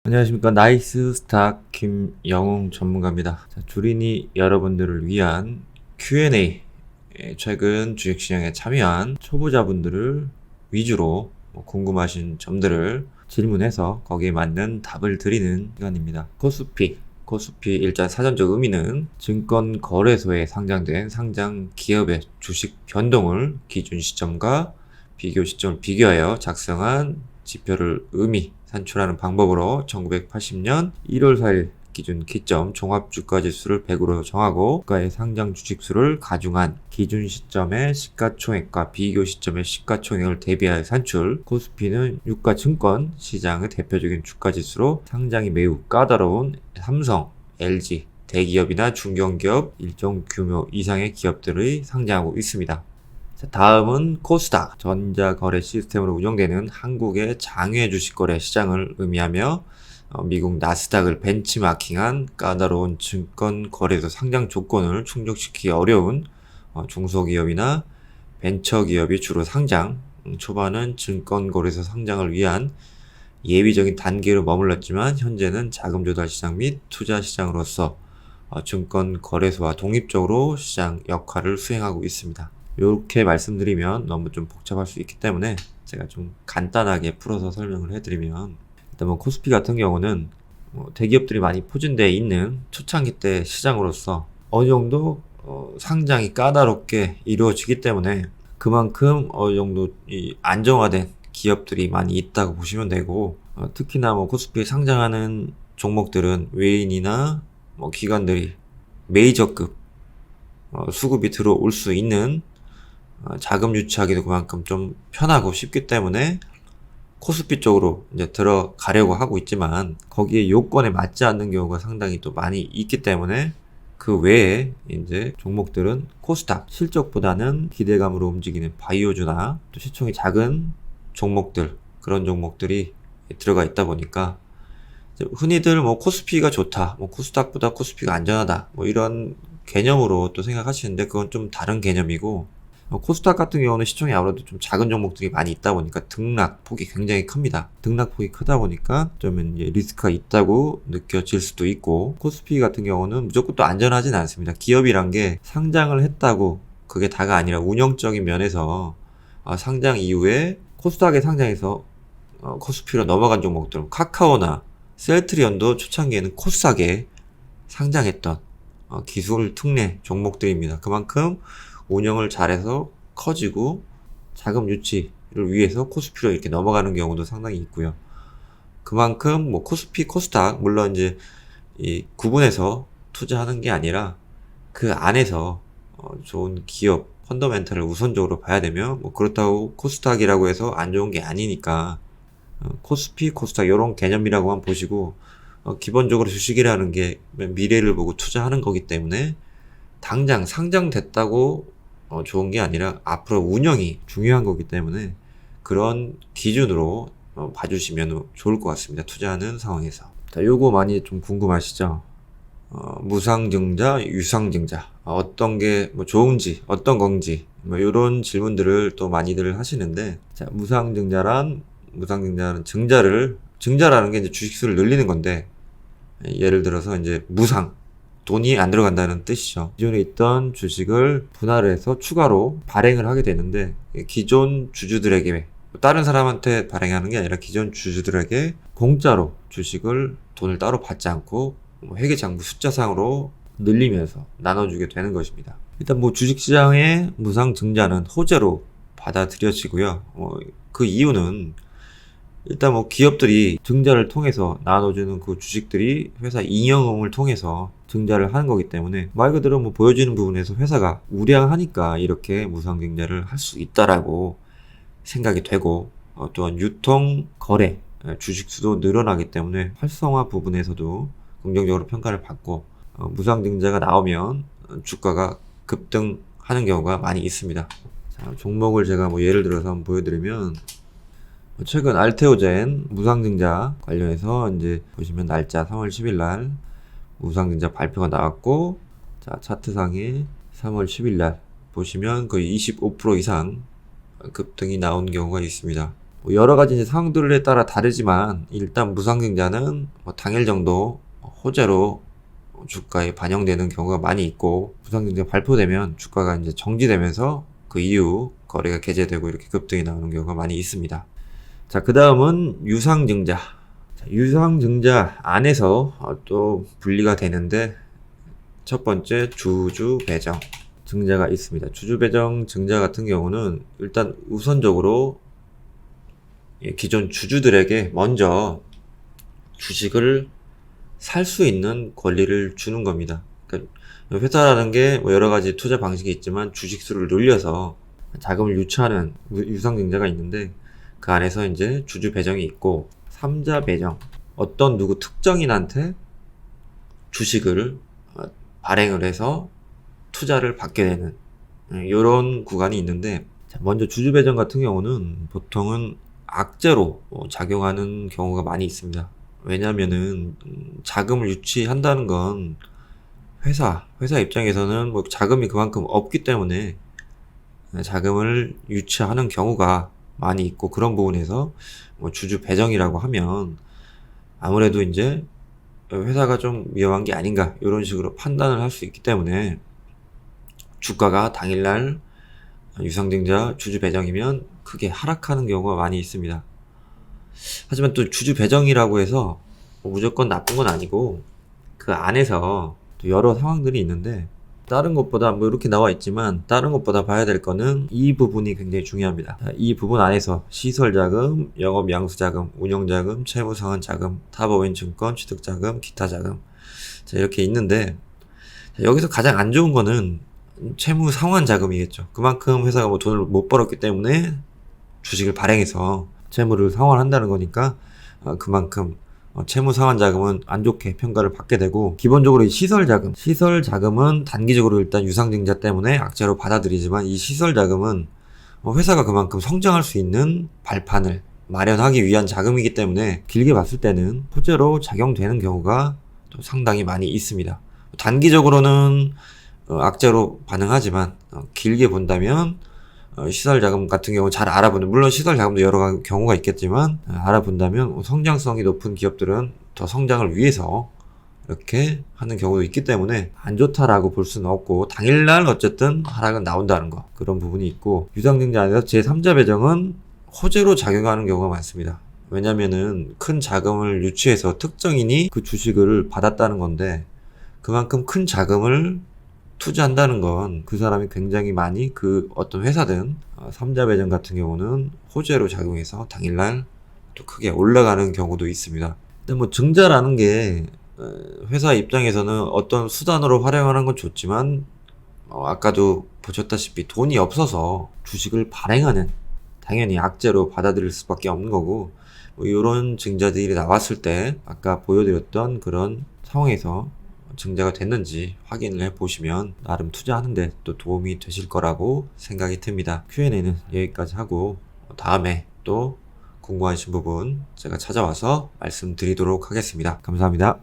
안녕하십니까. 나이스 스탁 김영웅 전문가입니다. 자, 주린이 여러분들을 위한 Q&A. 최근 주식시장에 참여한 초보자분들을 위주로 궁금하신 점들을 질문해서 거기에 맞는 답을 드리는 시간입니다. 코스피 일단 사전적 의미는 증권거래소에 상장된 상장 기업의 주식 변동을 기준 시점과 비교 시점을 비교하여 작성한 지표를 산출하는 방법으로 1980년 1월 4일 기준 기점 종합주가지수를 100으로 정하고 주가의 상장 주식수를 가중한 기준 시점의 시가총액과 비교 시점의 시가총액을 대비하여 산출. 코스피는 유가증권 시장의 대표적인 주가지수로 상장이 매우 까다로운 삼성, LG, 대기업이나 중견기업 일정 규모 이상의 기업들이 상장하고 있습니다. 자, 다음은 코스닥, 전자거래 시스템으로 운영되는 한국의 장외 주식거래 시장을 의미하며 미국 나스닥을 벤치마킹한 까다로운 증권거래소 상장 조건을 충족시키기 어려운 중소기업이나 벤처기업이 주로 상장, 초반은 증권거래소 상장을 위한 예비적인 단계로 머물렀지만 현재는 자금조달 시장 및 투자 시장으로서 증권거래소와 독립적으로 시장 역할을 수행하고 있습니다. 이렇게 말씀드리면 너무 좀 복잡할 수 있기 때문에 제가 좀 간단하게 풀어서 설명을 해드리면, 일단 코스피 같은 경우는 대기업들이 많이 포진되어 있는 초창기 때 시장으로서 어느 정도 상장이 까다롭게 이루어지기 때문에 그만큼 어느 정도 이 안정화된 기업들이 많이 있다고 보시면 되고, 특히나 코스피에 상장하는 종목들은 외인이나 기관들이 메이저급 수급이 들어올 수 있는 자금 유치하기도 그만큼 좀 편하고 쉽기 때문에 코스피 쪽으로 이제 들어가려고 하고 있지만, 거기에 요건에 맞지 않는 경우가 상당히 또 많이 있기 때문에 그 외에 이제 종목들은 코스닥 실적보다는 기대감으로 움직이는 바이오주나 또 시총이 작은 종목들, 그런 종목들이 들어가 있다 보니까 흔히들 코스피가 좋다, 코스닥보다 코스피가 안전하다, 이런 개념으로 또 생각하시는데 그건 좀 다른 개념이고, 코스닥 같은 경우는 시총이 아무래도 좀 작은 종목들이 많이 있다 보니까 등락폭이 굉장히 큽니다. 등락폭이 크다 보니까 좀 이제 리스크가 있다고 느껴질 수도 있고, 코스피 같은 경우는 무조건 또 안전하진 않습니다. 기업이란 게 상장을 했다고 그게 다가 아니라 운영적인 면에서 상장 이후에 코스닥에 상장해서 코스피로 넘어간 종목들, 카카오나 셀트리온도 초창기에는 코스닥에 상장했던 기술 특례 종목들입니다. 그만큼 운영을 잘해서 커지고 자금 유치를 위해서 코스피로 이렇게 넘어가는 경우도 상당히 있고요. 그만큼 코스피, 코스닥 물론 이제 이 구분해서 투자하는 게 아니라 그 안에서 좋은 기업 펀더멘탈을 우선적으로 봐야 되며, 그렇다고 코스닥이라고 해서 안 좋은 게 아니니까 코스피, 코스닥 이런 개념이라고만 보시고, 기본적으로 주식이라는 게 미래를 보고 투자하는 거기 때문에 당장 상장됐다고 좋은 게 아니라 앞으로 운영이 중요한 거기 때문에 그런 기준으로 봐주시면 좋을 것 같습니다. 투자하는 상황에서. 자, 요거 많이 좀 궁금하시죠? 무상증자, 유상증자, 어떤 게 좋은지, 어떤 건지, 이런 질문들을 또 많이들 하시는데, 자, 무상증자라는 증자라는 게 이제 주식수를 늘리는 건데, 예를 들어서 이제 돈이 안 들어간다는 뜻이죠. 기존에 있던 주식을 분할을 해서 추가로 발행을 하게 되는데, 기존 주주들에게, 다른 사람한테 발행하는 게 아니라 기존 주주들에게 공짜로 주식을 돈을 따로 받지 않고 회계장부 숫자상으로 늘리면서 나눠주게 되는 것입니다. 일단 주식시장의 무상증자는 호재로 받아들여지고요. 그 이유는 일단 기업들이 증자를 통해서 나눠주는 그 주식들이 회사 잉여금을 통해서 증자를 하는 거기 때문에, 말 그대로 보여지는 부분에서 회사가 우량하니까 이렇게 무상증자를 할 수 있다라고 생각이 되고, 또한 유통 거래 주식수도 늘어나기 때문에 활성화 부분에서도 긍정적으로 평가를 받고, 무상증자가 나오면 주가가 급등하는 경우가 많이 있습니다. 자, 종목을 제가 예를 들어서 한번 보여드리면, 최근 알테오젠 무상증자 관련해서 이제 보시면 날짜 3월 10일 날 무상증자 발표가 나왔고, 자, 차트상에 3월 10일 날 보시면 거의 25% 이상 급등이 나온 경우가 있습니다. 뭐 여러 가지 이제 상황들에 따라 다르지만 일단 무상증자는 뭐 당일 정도 호재로 주가에 반영되는 경우가 많이 있고, 무상증자 발표되면 주가가 이제 정지되면서 그 이후 거래가 개재되고 이렇게 급등이 나오는 경우가 많이 있습니다. 자, 그 다음은 유상증자. 자, 유상증자 안에서 또 분리가 되는데, 첫 번째 주주배정 증자가 있습니다. 주주배정 증자 같은 경우는 일단 우선적으로 기존 주주들에게 먼저 주식을 살 수 있는 권리를 주는 겁니다. 그러니까 회사라는 게 뭐 여러 가지 투자 방식이 있지만 주식 수를 늘려서 자금을 유치하는 유상증자가 있는데, 그 안에서 이제 주주 배정이 있고, 3자 배정, 어떤 누구 특정인한테 주식을 발행을 해서 투자를 받게 되는 이런 구간이 있는데, 먼저 주주 배정 같은 경우는 보통은 악재로 작용하는 경우가 많이 있습니다. 왜냐면은 자금을 유치한다는 건 회사 입장에서는 뭐 자금이 그만큼 없기 때문에 자금을 유치하는 경우가 많이 있고, 그런 부분에서 뭐 주주 배정이라고 하면 아무래도 이제 회사가 좀 위험한 게 아닌가 이런 식으로 판단을 할 수 있기 때문에, 주가가 당일날 유상증자 주주 배정이면 크게 하락하는 경우가 많이 있습니다. 하지만 또 주주 배정이라고 해서 무조건 나쁜 건 아니고, 그 안에서 또 여러 상황들이 있는데, 다른 것보다 뭐 이렇게 나와 있지만 다른 것보다 봐야 될 거는 이 부분이 굉장히 중요합니다. 이 부분 안에서 시설자금, 영업양수자금, 운영자금, 채무상환자금, 타법인증권, 취득자금, 기타자금, 자, 이렇게 있는데, 여기서 가장 안 좋은 거는 채무상환자금이겠죠. 그만큼 회사가 뭐 돈을 못 벌었기 때문에 주식을 발행해서 채무를 상환한다는 거니까 그만큼 채무상환자금은 안 좋게 평가를 받게 되고, 기본적으로 이 시설자금은 단기적으로 일단 유상증자 때문에 악재로 받아들이지만, 이 시설자금은 회사가 그만큼 성장할 수 있는 발판을 마련하기 위한 자금이기 때문에 길게 봤을 때는 호재로 작용되는 경우가 또 상당히 많이 있습니다. 단기적으로는 악재로 반응하지만 길게 본다면 시설자금 같은 경우 잘 알아보는, 물론 시설자금도 여러 경우가 있겠지만 알아본다면 성장성이 높은 기업들은 더 성장을 위해서 이렇게 하는 경우도 있기 때문에 안 좋다라고 볼 수는 없고, 당일날 어쨌든 하락은 나온다는 거, 그런 부분이 있고, 유상증자 안에서 제3자 배정은 호재로 작용하는 경우가 많습니다. 왜냐면은 큰 자금을 유치해서 특정인이 그 주식을 받았다는 건데, 그만큼 큰 자금을 투자한다는 건 그 사람이 굉장히 많이 그 어떤 회사든 3자 배정 같은 경우는 호재로 작용해서 당일날 또 크게 올라가는 경우도 있습니다. 근데 뭐 증자라는 게 회사 입장에서는 어떤 수단으로 활용하는 건 좋지만, 아까도 보셨다시피 돈이 없어서 주식을 발행하는, 당연히 악재로 받아들일 수밖에 없는 거고, 뭐 이런 증자들이 나왔을 때 아까 보여드렸던 그런 상황에서 증자가 됐는지 확인을 해보시면 나름 투자하는데 또 도움이 되실 거라고 생각이 듭니다. Q&A는 여기까지 하고, 다음에 또 궁금하신 부분 제가 찾아와서 말씀드리도록 하겠습니다. 감사합니다.